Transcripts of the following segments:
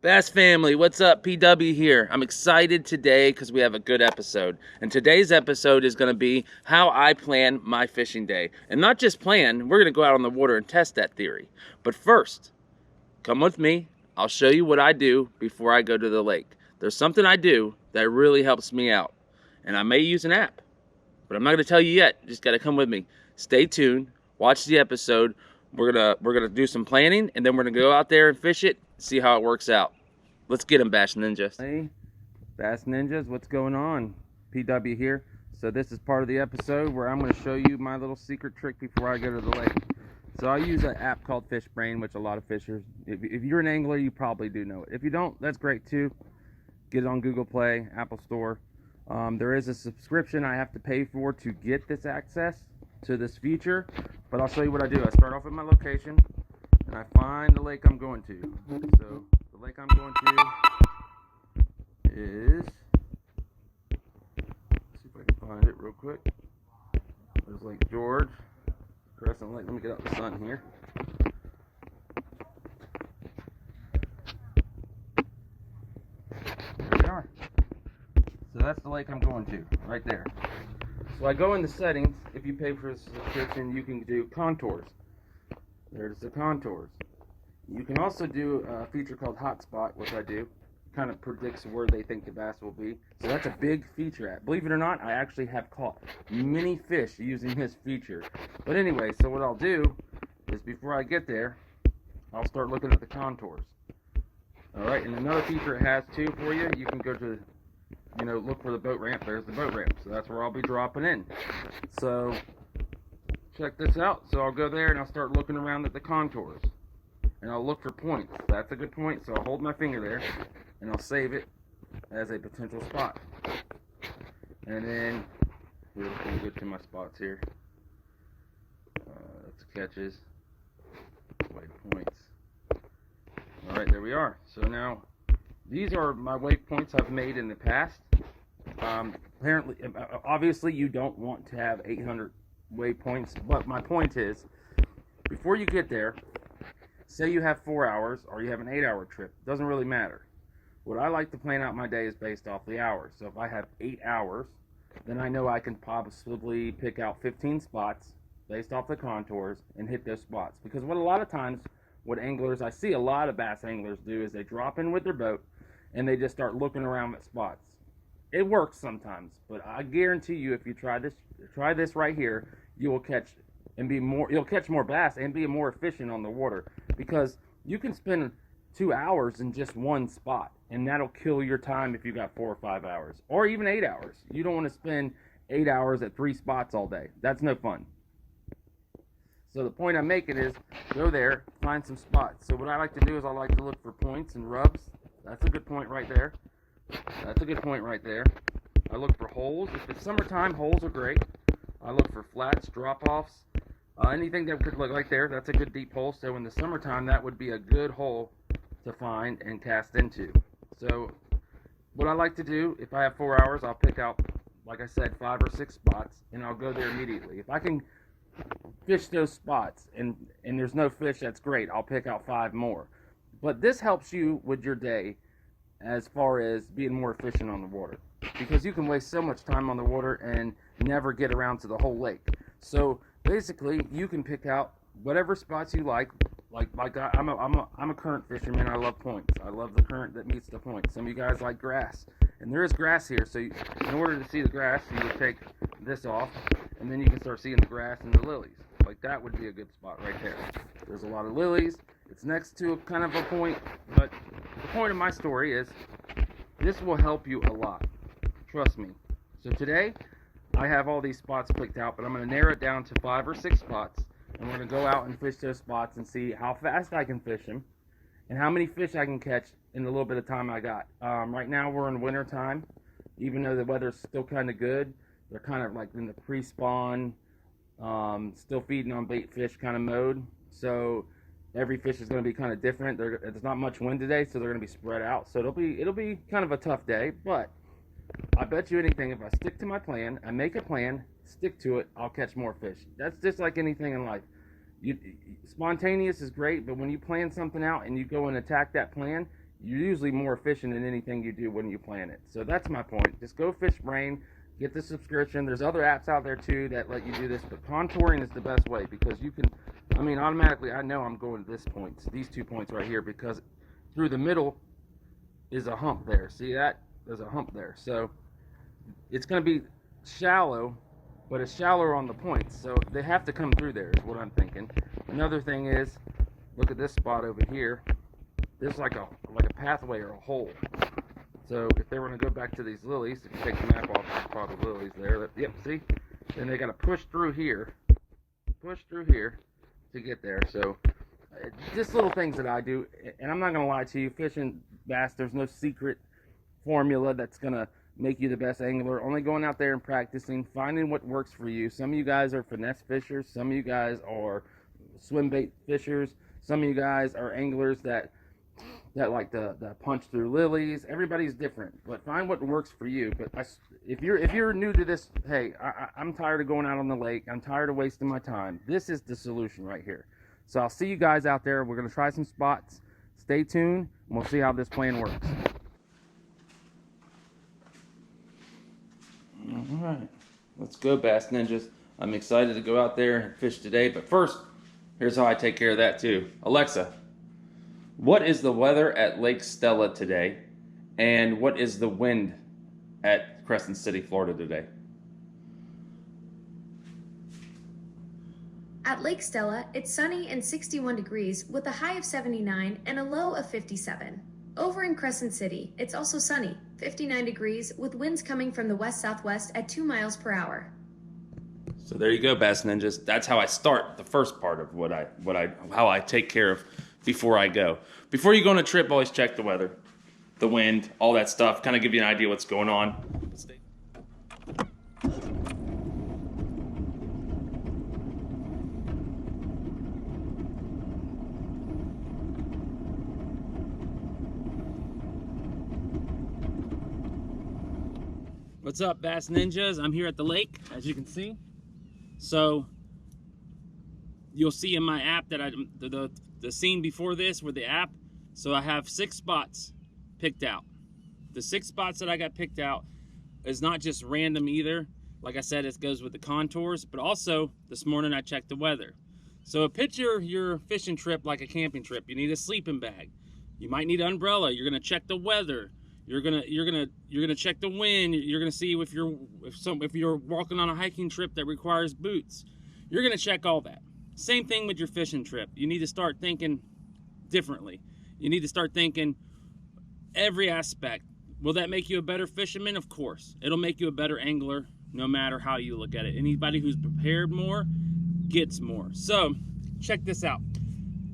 Bass family, what's up? PW here. I'm excited today because we have a good episode. And today's episode is going to be how I plan my fishing day. And not just plan, we're going to go out on the water and test that theory. But first, come with me. I'll show you what I do before I go to the lake. There's something I do that really helps me out. And I may use an app, but I'm not going to tell you yet. Just got to come with me. Stay tuned. Watch the episode. We're gonna do some planning, and then we're gonna go out there and fish it, see how it works out. Let's get them, Bass Ninjas. Hey, Bass Ninjas, what's going on? PW here. So this is part of the episode where I'm gonna show you my little secret trick before I go to the lake. So I use an app called Fish Brain, which a lot of fishers, if you're an angler, you probably do know it. If you don't, that's great too. Get it on Google Play, Apple Store. There is a subscription I have to pay for to get this access to this feature, but I'll show you what I do. I start off at my location and I find the lake I'm going to. So the lake I'm going to is, let's see if I can find it real quick. There's Lake George, Crescent Lake. Let me get out the sun here. There we are. So that's the lake I'm going to, right there. So I go in the settings. If you pay for a subscription, you can do contours. There's the contours. You can also do a feature called hotspot, which I do. Kind of predicts where they think the bass will be. So that's a big feature app. Believe it or not, I actually have caught many fish using this feature. But anyway, so what I'll do is before I get there, I'll start looking at the contours. Alright, and another feature it has too for you, you can go to, look for the boat ramp. There's the boat ramp. So that's where I'll be dropping in. So check this out. So I'll go there and I'll start looking around at the contours. And I'll look for points. That's a good point. So I'll hold my finger there and I'll save it as a potential spot. And then we'll get to my spots here. That's catches. Waypoints. Alright, there we are. So now these are my waypoints I've made in the past. Apparently, obviously, you don't want to have 800 waypoints, but my point is, before you get there, say you have 4 hours or you have an 8-hour trip, doesn't really matter. What I like to plan out my day is based off the hours. So if I have 8 hours, then I know I can possibly pick out 15 spots based off the contours and hit those spots. Because what anglers, I see a lot of bass anglers do is they drop in with their boat and they just start looking around at spots. It works sometimes, but I guarantee you if you try this right here, you'll catch more bass and be more efficient on the water, because you can spend 2 hours in just one spot and that'll kill your time if you got 4 or 5 hours or even 8 hours. You don't want to spend 8 hours at 3 spots all day. That's no fun. So the point I'm making is go there, find some spots. So what I like to do is I like to look for points and rubs. That's a good point right there. That's a good point right there. I look for holes. If it's summertime, holes are great. I look for flats, drop-offs, anything that could look like there. That's a good deep hole. So in the summertime, that would be a good hole to find and cast into. So what I like to do, if I have 4 hours, I'll pick out, like I said, 5 or 6 spots, and I'll go there immediately. If I can fish those spots and there's no fish, that's great. I'll pick out 5 more. But this helps you with your day as far as being more efficient on the water, because you can waste so much time on the water and never get around to the whole lake. So basically you can pick out whatever spots you like I'm a current fisherman. I love points. I love the current that meets the point. Some of you guys like grass, and there is grass here, so in order to see the grass you would take this off and then you can start seeing the grass and the lilies. Like that would be a good spot right there. There's a lot of lilies. It's next to kind of a point, but the point of my story is this will help you a lot. Trust me. So today, I have all these spots picked out, but I'm going to narrow it down to 5 or 6 spots, and we're going to go out and fish those spots and see how fast I can fish them and how many fish I can catch in the little bit of time I got. Right now, we're in winter time. Even though the weather's still kind of good, they're kind of like in the pre-spawn, still feeding on bait fish kind of mode. So every fish is going to be kind of different. There's not much wind today, so they're going to be spread out. So it'll be kind of a tough day, but I bet you anything, if I stick to my plan, I make a plan, stick to it, I'll catch more fish. That's just like anything in life. Spontaneous is great, but when you plan something out and you go and attack that plan, you're usually more efficient in anything you do when you plan it. So that's my point. Just go fish brain, get the subscription. There's other apps out there too that let you do this, but contouring is the best way because you can, I mean, automatically I know I'm going to this point, these 2 points right here, because through the middle is a hump there. See that? There's a hump there. So it's going to be shallow, but it's shallower on the points. So they have to come through there is what I'm thinking. Another thing is, look at this spot over here. There's like a pathway or a hole. So if they were going to go back to these lilies, if you take the map off the spot of lilies there, yep, see? Then they got to push through here to get there. So just little things that I do, and I'm not going to lie to you, fishing bass, there's no secret formula that's going to make you the best angler. Only going out there and practicing, finding what works for you. Some of you guys are finesse fishers, some of you guys are swim bait fishers, some of you guys are anglers that like the punch through lilies. Everybody's different, but find what works for you. But if you're new to this, hey, I'm tired of going out on the lake. I'm tired of wasting my time. This is the solution right here. So I'll see you guys out there. We're gonna try some spots. Stay tuned, and we'll see how this plan works. All right, let's go, Bass Ninjas. I'm excited to go out there and fish today, but first, here's how I take care of that too. Alexa, what is the weather at Lake Stella today? And what is the wind at Crescent City, Florida today? At Lake Stella, it's sunny and 61 degrees with a high of 79 and a low of 57. Over in Crescent City, it's also sunny, 59 degrees with winds coming from the west-southwest at 2 miles per hour. So there you go, Bass Ninjas. That's how I start the first part of how I take care of before I go. Before you go on a trip, always check the weather, the wind, all that stuff. Kind of give you an idea what's going on. What's up, Bass Ninjas? I'm here at the lake, as you can see. So you'll see in my app that the scene before this with the app. So I have 6 spots picked out. The 6 spots that I got picked out is not just random either. Like I said, it goes with the contours, but also this morning I checked the weather. So picture your fishing trip like a camping trip. You need a sleeping bag. You might need an umbrella. You're gonna check the weather. You're gonna check the wind. You're gonna see if you're walking on a hiking trip that requires boots. You're gonna check all that. Same thing with your fishing trip. You need to start thinking differently. You need to start thinking every aspect. Will that make you a better fisherman? Of course. It'll make you a better angler no matter how you look at it. Anybody who's prepared more gets more. So check this out.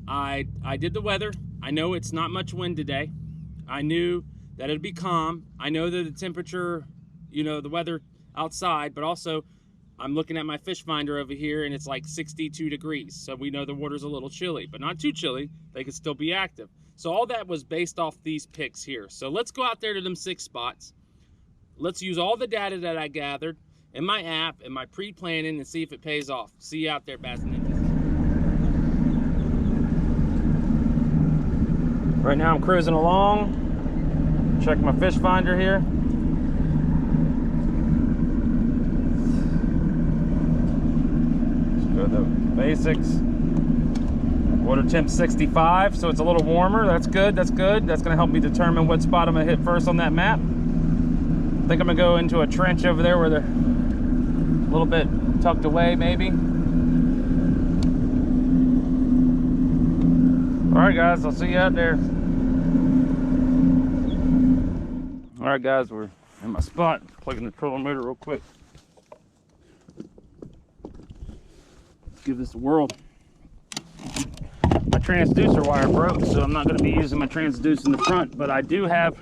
I did the weather. I know it's not much wind today. I knew that it'd be calm. I know that the temperature, the weather outside, but also I'm looking at my fish finder over here and it's like 62 degrees. So we know the water's a little chilly, but not too chilly. They could still be active. So all that was based off these picks here. So let's go out there to them 6 spots. Let's use all the data that I gathered in my app and my pre-planning and see if it pays off. See you out there, Bass Ninjas. Right now I'm cruising along. Check my fish finder here. Let's go to the basics. Water temp 65, so it's a little warmer. That's good, that's good. That's gonna help me determine what spot I'm gonna hit first on that map. I think I'm gonna go into a trench over there where they're a little bit tucked away, maybe. All right, guys, I'll see you out there. All right, guys, we're in my spot. Plugging the trolling motor real quick. Let's give this a whirl. My transducer wire broke, so I'm not going to be using my transducer in the front, but I do have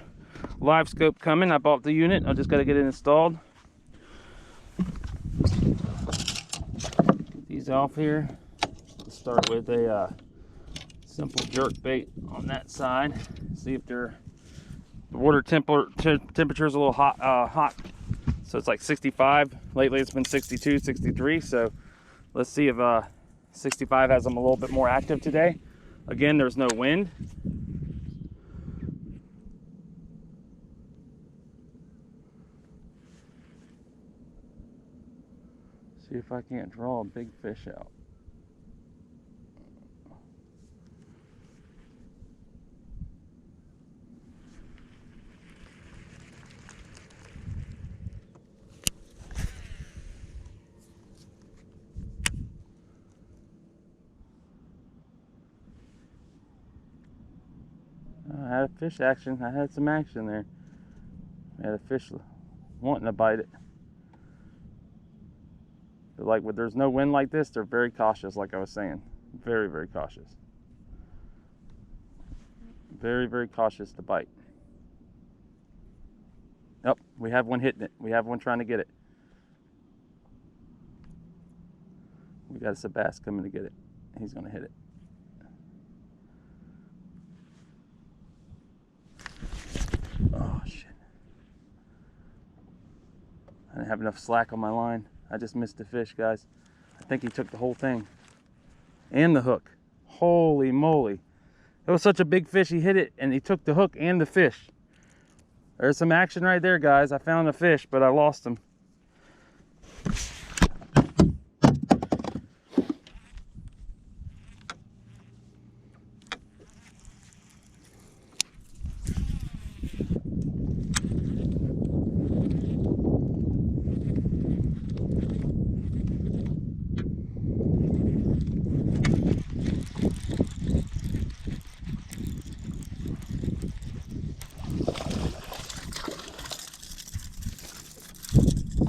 live scope coming. I bought the unit. I just got to get it installed. Get these off here. Let's start with a simple jerk bait on that side. See if the water temperature is a little hot. So it's like 65. Lately it's been 62, 63. So let's see if 65 has them a little bit more active today. Again, there's no wind. See if I can't draw a big fish out. I had a fish action. I had some action there. I had a fish wanting to bite it. But like when there's no wind like this, they're very cautious, like I was saying. Very, very cautious. Very, very cautious to bite. Yep, we have one hitting it. We have one trying to get it. We got a Sebass coming to get it. He's going to hit it. Oh, shit. I didn't have enough slack on my line. I just missed the fish, guys. I think he took the whole thing. And the hook. Holy moly. It was such a big fish, he hit it, and he took the hook and the fish. There's some action right there, guys. I found a fish, but I lost him.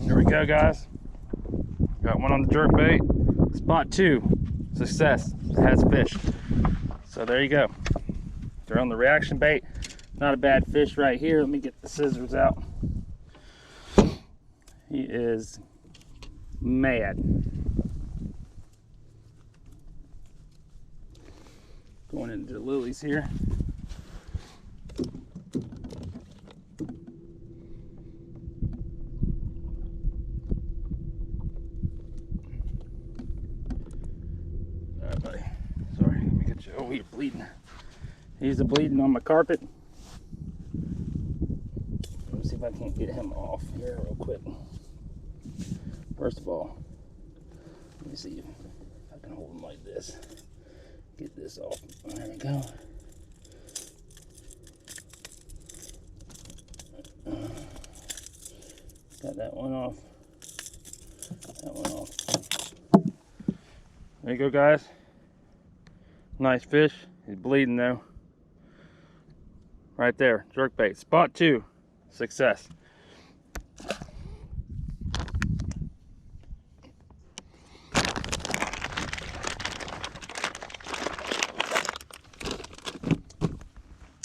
Here we go, guys. Got one on the jerk bait. Spot 2. Success. It has fish. So there you go. They're on the reaction bait. Not a bad fish right here. Let me get the scissors out. He is mad. Going into the lilies here. Alright, buddy. Sorry, let me get you. Oh, you're bleeding. He's bleeding on my carpet. Let me see if I can't get him off here real quick. First of all, let me see if I can hold him like this. Get this off. There we go. Got that one off. That one off. There you go, guys. Nice fish. He's bleeding though. Right there, jerkbait. Spot 2. Success.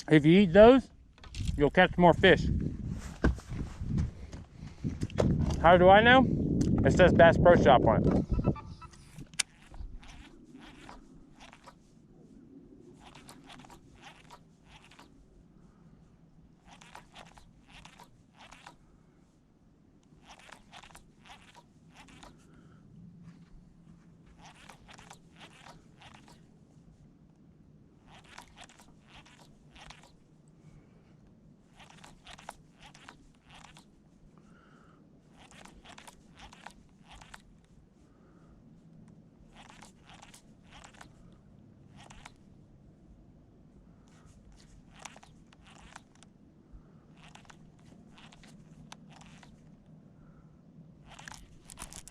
If you eat those, you'll catch more fish. How do I know? It says Bass Pro Shop on it.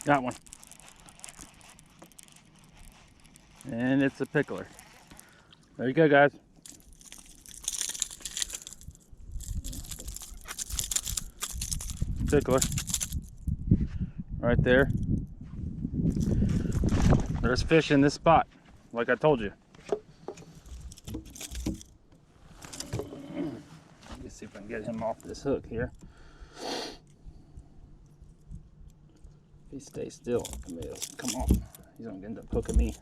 Got one. And it's a pickler. There you go, guys. Pickler. Right there. There's fish in this spot, like I told you. Let's see if I can get him off this hook here. He stays still. Come on. He's gonna end up hooking me.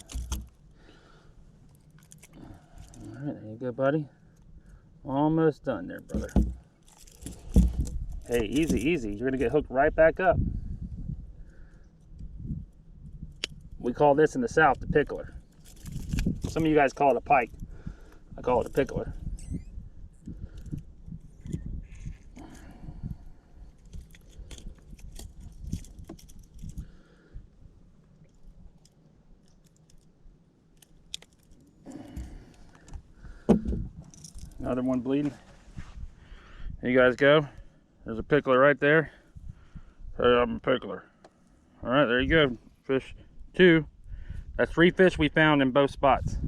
Alright, there you go, buddy. Almost done there, brother. Hey, easy, easy. You're gonna get hooked right back up. We call this in the South the pickler. Some of you guys call it a pike. I call it a pickler. Another one bleeding. There you guys go. There's a pickler right there. I'm a pickler. All right, there you go. Fish 2. That's 3 fish we found in both spots.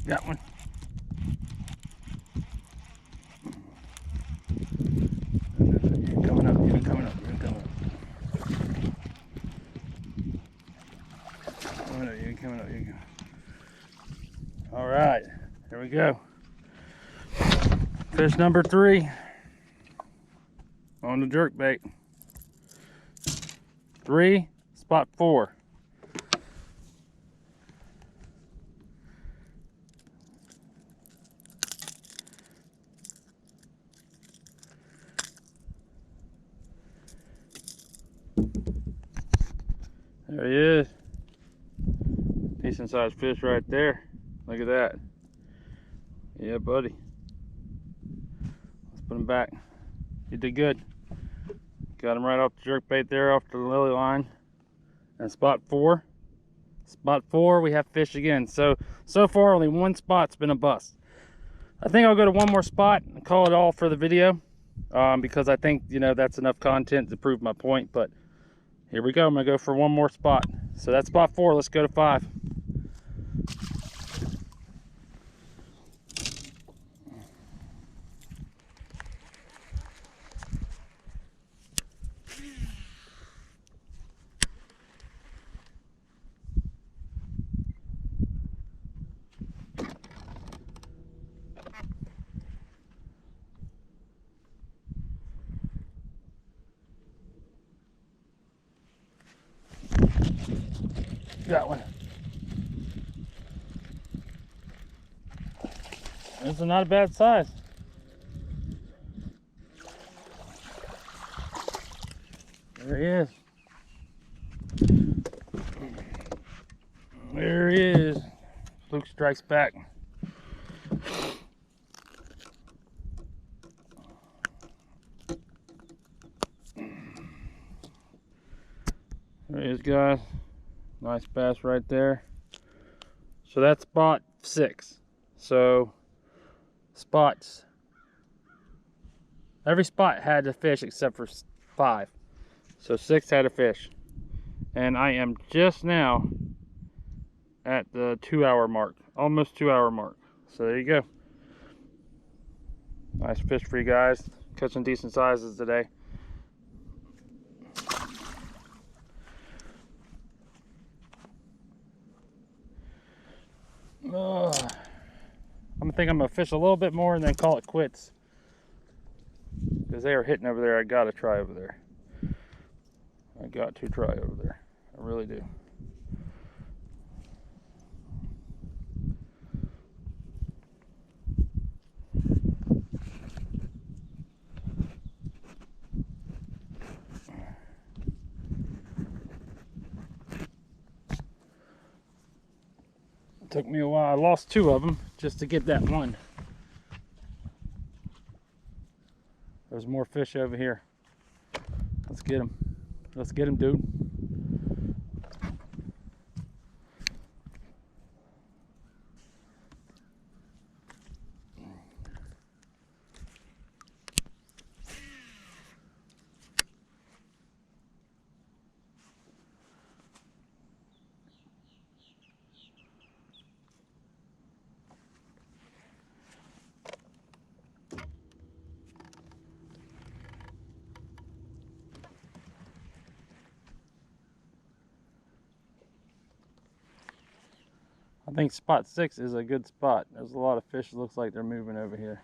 Got one. You're coming up, you're coming up, you're coming up. Coming up, you're coming up, you're coming up. All right, here we go. Fish number 3 on the jerkbait. 3, spot 4. There he is. Decent sized fish right there. Look at that. Yeah, buddy. Let's put him back. You did good. Got him right off the jerkbait there, off the lily line. And spot 4. Spot 4, we have fish again. So far only one spot's been a bust. I think I'll go to one more spot and call it all for the video. Because I think, you know, that's enough content to prove my point. But here we go. I'm gonna go for one more spot. So that's spot 4. Let's go to 5. Got one. This is not a bad size. There he is. There he is. Luke strikes back. There he is, guys. Nice bass right there. So that's spot 6. So spots, every spot had a fish except for 5. So 6 had a fish. And I am just now at the 2-hour mark, almost 2-hour mark. So there you go. Nice fish for you guys. Catching decent sizes today. I think I'm gonna fish a little bit more and then call it quits, because they are hitting over there. I gotta try over there. I got to try over there. I really do. It took me a while. I lost 2 of them just to get that one. There's more fish over here. Let's get them. Let's get them, dude. I think spot 6 is a good spot. There's a lot of fish. It looks like they're moving over here.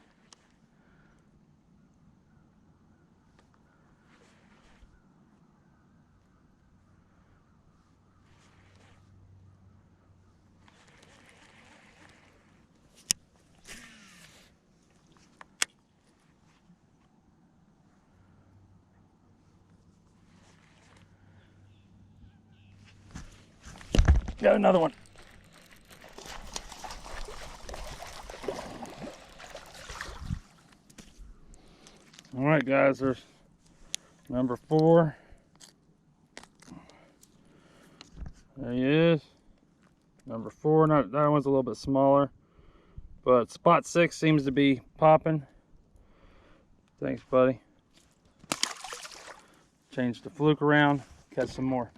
Got another one. All right, guys, there's number 4. There he is. Number 4. Not, that one's a little bit smaller, but spot 6 seems to be popping. Thanks, buddy. Change the fluke around, catch some more.